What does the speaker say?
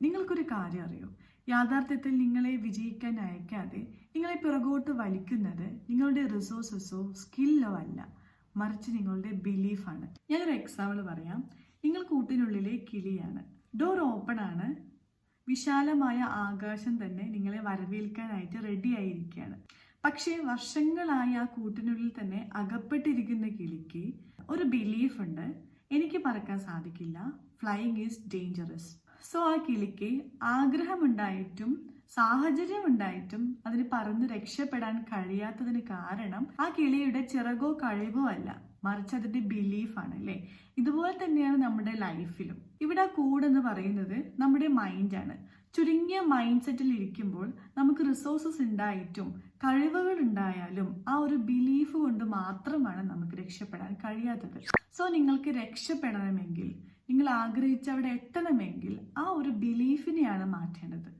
നിങ്ങൾക്കൊരു കാര്യം അറിയോ? യാഥാർത്ഥ്യത്തിൽ നിങ്ങളെ വിജയിക്കാൻ അയക്കാതെ നിങ്ങളെ പിറകോട്ട് വലിക്കുന്നത് നിങ്ങളുടെ റിസോഴ്സസോ സ്കില്ലോ അല്ല, മറിച്ച് നിങ്ങളുടെ ബിലീഫാണ്. ഞാനൊരു എക്സാമ്പിൾ പറയാം. നിങ്ങൾ കൂട്ടിനുള്ളിലെ കിളിയാണ്. ഡോർ ഓപ്പൺ ആണ്. വിശാലമായ ആകാശം തന്നെ നിങ്ങളെ വരവേൽക്കാനായിട്ട് റെഡി ആയിരിക്കുകയാണ്. പക്ഷേ വർഷങ്ങളായി ആ കൂട്ടിനുള്ളിൽ തന്നെ അകപ്പെട്ടിരിക്കുന്ന കിളിക്ക് ഒരു ബിലീഫ് ഉണ്ട്, എനിക്ക് പറക്കാൻ സാധിക്കില്ല, ഫ്ലൈയിങ് ഈസ് ഡേഞ്ചറസ്. സോ ആ കിളിക്ക് ആഗ്രഹമുണ്ടായിട്ടും സാഹചര്യമുണ്ടായിട്ടും അതിന് പറന്ന് രക്ഷപ്പെടാൻ കഴിയാത്തതിന് കാരണം ആ കിളിയുടെ ചിറകോ കഴിവോ അല്ല, മറിച്ച് അതിന്റെ ബിലീഫാണ് അല്ലേ? ഇതുപോലെ തന്നെയാണ് നമ്മുടെ ലൈഫിലും. ഇവിടെ ആ കൂടെന്ന് പറയുന്നത് നമ്മുടെ മൈൻഡാണ്. ചുരുങ്ങിയ മൈൻഡ് സെറ്റിൽ ഇരിക്കുമ്പോൾ നമുക്ക് റിസോഴ്സസ് ഉണ്ടായിട്ടും കഴിവുകൾ ഉണ്ടായാലും ആ ഒരു ബിലീഫ് കൊണ്ട് മാത്രമാണ് നമുക്ക് രക്ഷപ്പെടാൻ കഴിയാത്തത്. സോ നിങ്ങൾക്ക് രക്ഷപ്പെടണമെങ്കിൽ, നിങ്ങൾ ആഗ്രഹിച്ചവിടെ എത്തണമെങ്കിൽ ആ ഒരു ബിലീഫിനെയാണ് മാറ്റേണ്ടത്.